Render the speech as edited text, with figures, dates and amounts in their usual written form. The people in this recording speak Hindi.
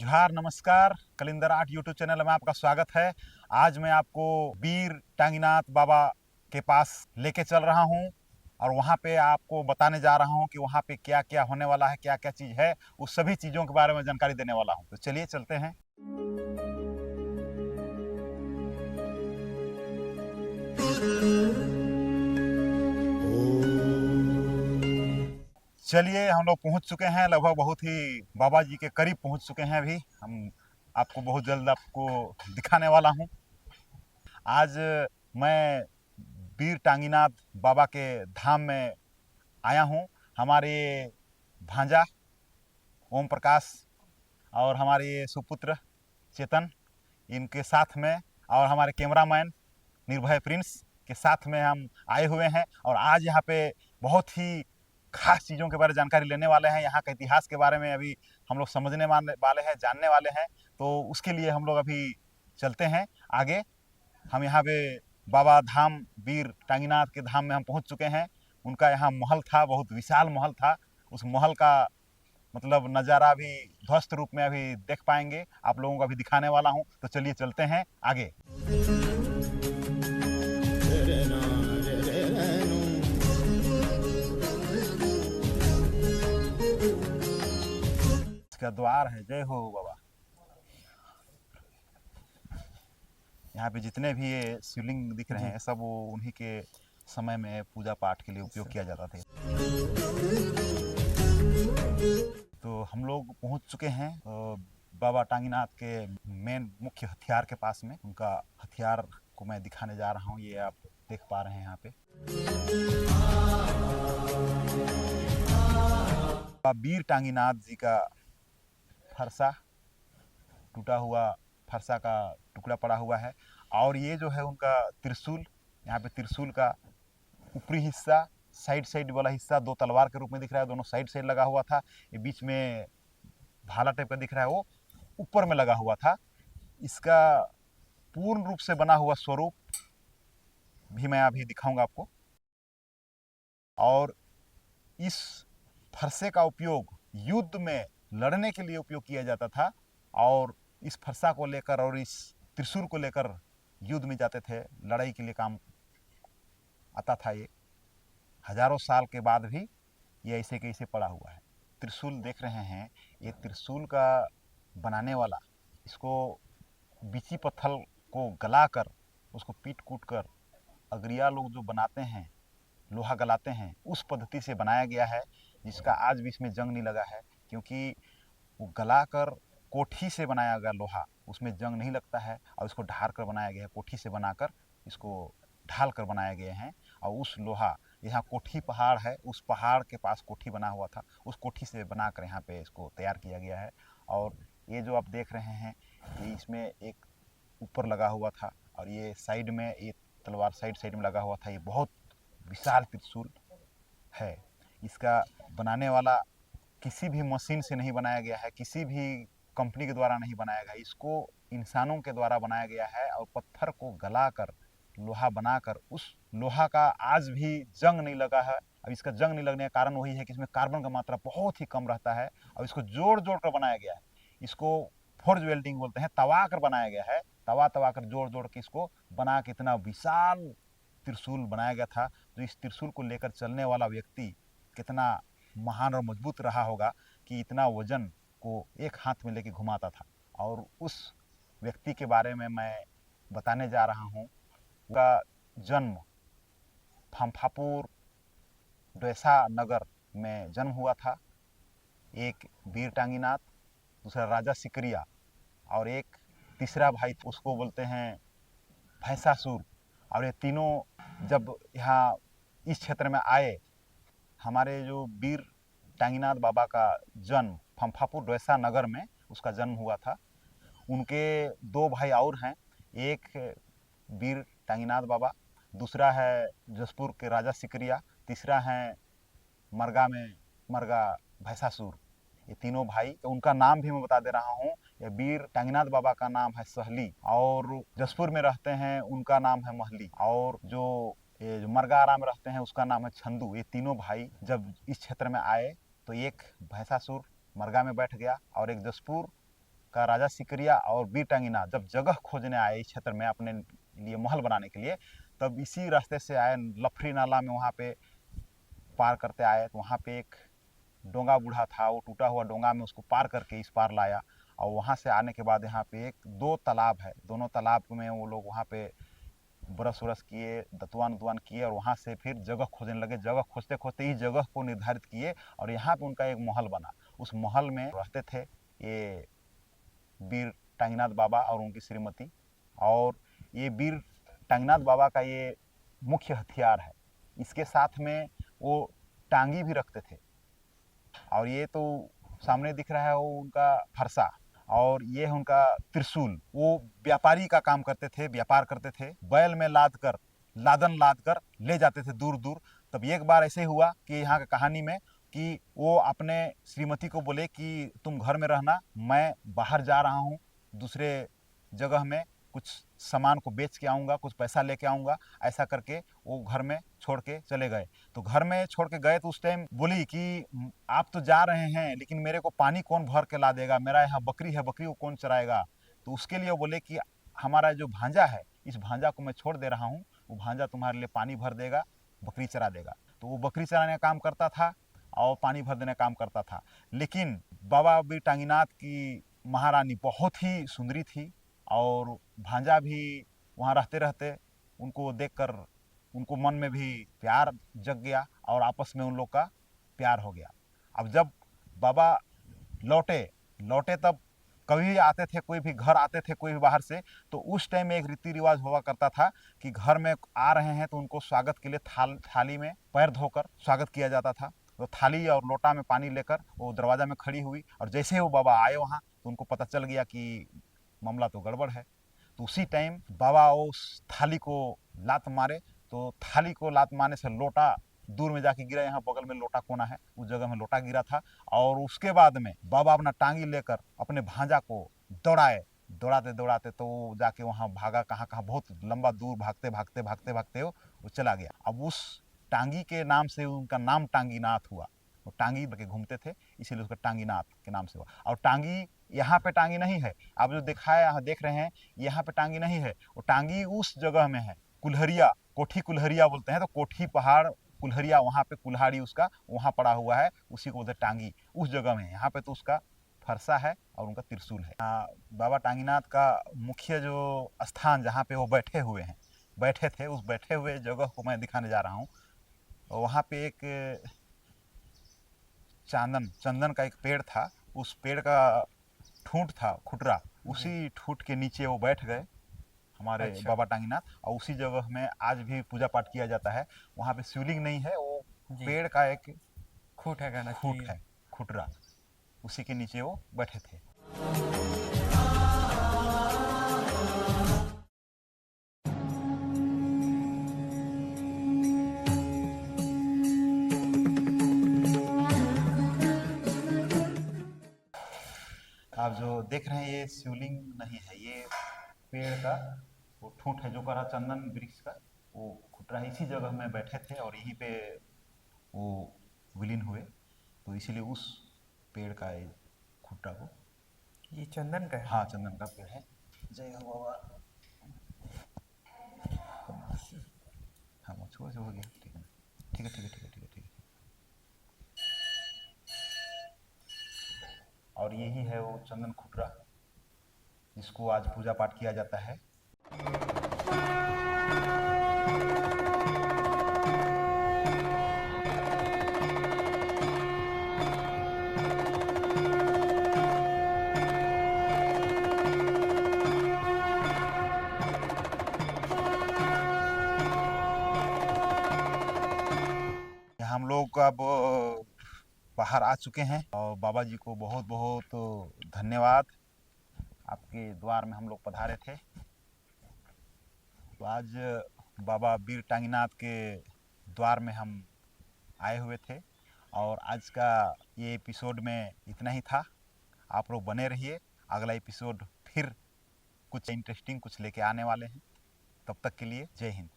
जोहार नमस्कार। कलिंदर आर्ट यूट्यूब चैनल में आपका स्वागत है। आज मैं आपको वीर टांगीनाथ बाबा के पास लेके चल रहा हूँ और वहाँ पे आपको बताने जा रहा हूँ कि वहाँ पे क्या क्या होने वाला है, क्या क्या चीज़ है, उस सभी चीज़ों के बारे में जानकारी देने वाला हूँ। तो चलिए चलते हैं। चलिए हम लोग पहुँच चुके हैं, लगभग बहुत ही बाबा जी के करीब पहुँच चुके हैं। अभी हम आपको बहुत जल्द आपको दिखाने वाला हूँ। आज मैं वीर टांगीनाथ बाबा के धाम में आया हूँ। हमारे भांजा ओम प्रकाश और हमारे सुपुत्र चेतन, इनके साथ में, और हमारे कैमरामैन निर्भय प्रिंस के साथ में हम आए हुए हैं। और आज यहाँ पे बहुत ही खास चीज़ों के बारे में जानकारी लेने वाले हैं। यहाँ के इतिहास के बारे में अभी हम लोग समझने वाले हैं, जानने वाले हैं। तो उसके लिए हम लोग अभी चलते हैं आगे। हम यहाँ पे बाबा धाम वीर टांगीनाथ के धाम में हम पहुँच चुके हैं। उनका यहाँ महल था, बहुत विशाल महल था। उस महल का मतलब नज़ारा भी ध्वस्त रूप में अभी देख पाएंगे, आप लोगों को अभी दिखाने वाला हूँ। तो चलिए चलते हैं आगे। इसका द्वार है। जय हो बाबा। यहाँ पे जितने भी ये शिवलिंग दिख रहे हैं सब वो उन्हीं के समय में पूजा पाठ के लिए उपयोग किया जाता था। तो हम लोग पहुँच चुके हैं बाबा टांगीनाथ के मेन मुख्य हथियार के पास में। उनका हथियार को मैं दिखाने जा रहा हूँ। ये आप देख पा रहे हैं यहाँ पे वीर टांगीनाथ जी का फरसा, टूटा हुआ फरसा का टुकड़ा पड़ा हुआ है। और ये जो है उनका त्रिशूल, यहाँ पे त्रिशूल का ऊपरी हिस्सा, साइड वाला हिस्सा दो तलवार के रूप में दिख रहा है, दोनों साइड लगा हुआ था। ये बीच में भाला टाइप का दिख रहा है, वो ऊपर में लगा हुआ था। इसका पूर्ण रूप से बना हुआ स्वरूप भी मैं अभी दिखाऊंगा आपको। और इस फरसे का उपयोग युद्ध में लड़ने के लिए उपयोग किया जाता था। और इस फरसा को लेकर और इस त्रिशूल को लेकर युद्ध में जाते थे, लड़ाई के लिए काम आता था। ये हजारों साल के बाद भी ये ऐसे के ऐसे पड़ा हुआ है। त्रिशूल देख रहे हैं, ये त्रिशूल का बनाने वाला इसको बिची पत्थर को गलाकर उसको पीट कूट कर अगरिया लोग जो बनाते हैं, लोहा गलाते हैं, उस पद्धति से बनाया गया है, जिसका आज भी इसमें जंग नहीं लगा है। क्योंकि वो गलाकर कोठी से बनाया गया लोहा, उसमें जंग नहीं लगता है। और इसको ढाल कर बनाया गया है, कोठी से बनाकर इसको ढाल कर बनाए गए हैं। और उस लोहा, यहाँ कोठी पहाड़ है, उस पहाड़ के पास कोठी बना हुआ था, उस कोठी से बनाकर यहाँ पे इसको तैयार किया गया है। और ये जो आप देख रहे हैं कि इसमें एक ऊपर लगा हुआ था और ये साइड में, ये तलवार साइड में लगा हुआ था। ये बहुत विशाल त्रिशूल है। इसका बनाने वाला किसी भी मशीन से नहीं बनाया गया है, किसी भी कंपनी के द्वारा नहीं बनाया गया। इसको इंसानों के द्वारा बनाया गया है और पत्थर को गलाकर लोहा बनाकर, उस लोहा का आज भी जंग नहीं लगा है। अब इसका जंग नहीं लगने का कारण वही है कि इसमें कार्बन का मात्रा बहुत ही कम रहता है और इसको जोड़ कर बनाया गया है। इसको फोर्ज वेल्डिंग बोलते हैं, तवा कर बनाया गया है। तवा कर जोड़ के इसको बना के इतना विशाल त्रिशूल बनाया गया था। जो इस त्रिशूल को लेकर चलने वाला व्यक्ति कितना महान और मजबूत रहा होगा कि इतना वजन को एक हाथ में लेके घुमाता था। और उस व्यक्ति के बारे में मैं बताने जा रहा हूँ। उसका जन्म फम्फापुर डोसा नगर में जन्म हुआ था। एक वीर टांगीनाथ, दूसरा राजा सिकरिया, और एक तीसरा भाई, उसको बोलते हैं भैंसासुर। और ये तीनों जब यहाँ इस क्षेत्र में आए, हमारे जो वीर टांगीनाथ बाबा का जन्म फम्फापुर डोसा नगर में उसका जन्म हुआ था। उनके दो भाई और हैं, एक वीर टांगीनाथ बाबा, दूसरा है जसपुर के राजा सिकरिया, तीसरा है मरगा भैंसासुर। ये तीनों भाई, तो उनका नाम भी मैं बता दे रहा हूँ। ये वीर टांगीनाथ बाबा का नाम है सहली, और जसपुर में रहते हैं उनका नाम है महली, और ये जो मरगारा में रहते हैं उसका नाम है छंदू। ये तीनों भाई जब इस क्षेत्र में आए तो एक भैंसासुर मरगा में बैठ गया और एक जसपुर का राजा सिकरिया और वीर टांगीनाथ जब जगह खोजने आए इस क्षेत्र में अपने लिए महल बनाने के लिए, तब इसी रास्ते से आए, लफरी नाला में वहाँ पे पार करते आए। तो वहाँ पे एक डोंगा बूढ़ा था, वो टूटा हुआ डोंगा में उसको पार करके इस पार लाया। और वहाँ से आने के बाद यहाँ पे एक दो तालाब है, दोनों तालाब में वो लोग वहाँ पे ब्रश व्रश किए, दतवान उतवान किए, और वहाँ से फिर जगह खोजने लगे। जगह खोजते खोजते इस जगह को निर्धारित किए और यहाँ पे उनका एक महल बना। उस महल में रहते थे ये वीर टांगीनाथ बाबा और उनकी श्रीमती। और ये वीर टांगीनाथ बाबा का ये मुख्य हथियार है। इसके साथ में वो टांगी भी रखते थे। और ये तो सामने दिख रहा है वो उनका फरसा, और ये है उनका त्रिशूल। वो व्यापारी का काम करते थे, व्यापार करते थे, बैल में लादन लाद कर ले जाते थे दूर दूर। तब एक बार ऐसे हुआ कि यहाँ का कहानी में कि वो अपने श्रीमती को बोले कि तुम घर में रहना, मैं बाहर जा रहा हूँ दूसरे जगह में, कुछ सामान को बेच के आऊँगा, कुछ पैसा लेके आऊँगा। ऐसा करके वो घर में छोड़ के चले गए। तो घर में छोड़ के गए तो उस टाइम बोली कि आप तो जा रहे हैं, लेकिन मेरे को पानी कौन भर के ला देगा, मेरा यहाँ बकरी है, बकरी को कौन चराएगा। तो उसके लिए वो बोले कि हमारा जो भांजा है, इस भांजा को मैं छोड़ दे रहा हूँ, वो भांजा तुम्हारे लिए पानी भर देगा, बकरी चरा देगा। तो वो बकरी चराने का काम करता था और पानी भर देने का काम करता था। लेकिन बाबा वीर टांगीनाथ की महारानी बहुत ही सुंदरी थी, और भांजा भी वहाँ रहते रहते उनको देखकर उनको मन में भी प्यार जग गया और आपस में उन लोग का प्यार हो गया। अब जब बाबा लौटे लौटे तब कभी भी आते थे, कोई भी घर आते थे कोई भी बाहर से, तो उस टाइम में एक रीति रिवाज हुआ करता था कि घर में आ रहे हैं तो उनको स्वागत के लिए थाली में पैर धोकर स्वागत किया जाता था। तो थाली और लोटा में पानी लेकर वो दरवाजा में खड़ी हुई, और जैसे ही वो बाबा आए वहाँ तो उनको पता चल गया कि मामला तो गड़बड़ है। तो उसी टाइम बाबा उस थाली को लात मारे, तो थाली को लात मारने से लोटा दूर में जाके गिरा। यहाँ बगल में लोटा कोना है, उस जगह में लोटा गिरा था। और उसके बाद में बाबा अपना टांगी लेकर अपने भांजा को दौड़ाए, दौड़ाते दौड़ाते तो वो जाके वहाँ भागा, कहाँ कहाँ बहुत लंबा दूर भागते भागते भागते भागते वो चला गया। अब उस टांगी के नाम से उनका नाम टांगीनाथ हुआ। वो टांगी करके घूमते थे, इसीलिए उसका टांगीनाथ के नाम से हुआ। और टांगी यहाँ पे टांगी नहीं है, आप जो देखा है यहाँ देख रहे हैं, यहाँ पे टांगी नहीं है। वो टांगी उस जगह में है, कुल्हरिया, कोठी कुल्हरिया बोलते हैं। तो कोठी पहाड़ कुल्हरिया, वहाँ पे कुल्हाड़ी उसका वहाँ पड़ा हुआ है, उसी को बोलते टांगी, उस जगह में है। यहाँ पे तो उसका फरसा है और उनका त्रिशूल है। बाबा टांगीनाथ का मुख्य जो स्थान जहाँ पे वो बैठे थे, उस बैठे हुए जगह को मैं दिखाने जा रहा हूँ। वहाँ पे एक चंदन का एक पेड़ था, उस पेड़ का ठूंठ था, खुटरा, उसी ठूंठ के नीचे वो बैठ गए हमारे अच्छा। बाबा टांगीनाथ। और उसी जगह में आज भी पूजा पाठ किया जाता है। वहाँ पे शिवलिंग नहीं है, वो जी। पेड़ का एक खूट है कहना खूट चाहिए। है, खुटरा, उसी के नीचे वो बैठे थे। आप जो देख रहे हैं ये शिवलिंग नहीं है, ये पेड़ का वो ठूंठ है, जो करा चंदन वृक्ष का वो खुटरा है। इसी जगह में बैठे थे और यहीं पे वो विलीन हुए। तो इसीलिए उस पेड़ का ये खुटरा को, ये चंदन का है। हाँ चंदन का पेड़ है। जय हो बाबा। हाँ वो छोड़ हो गया, ठीक है, ठीक है, ठीक है, ठीक है, ठीक है, ठीक है। और यही है वो चंदन खुटरा जिसको आज पूजा पाठ किया जाता है। हम लोग अब बाहर आ चुके हैं और बाबा जी को बहुत बहुत धन्यवाद। आपके द्वार में हम लोग पधारे थे। तो आज बाबा वीर टांगीनाथ के द्वार में हम आए हुए थे, और आज का ये एपिसोड में इतना ही था। आप लोग बने रहिए, अगला एपिसोड फिर कुछ इंटरेस्टिंग कुछ लेके आने वाले हैं। तब तक के लिए जय हिंद।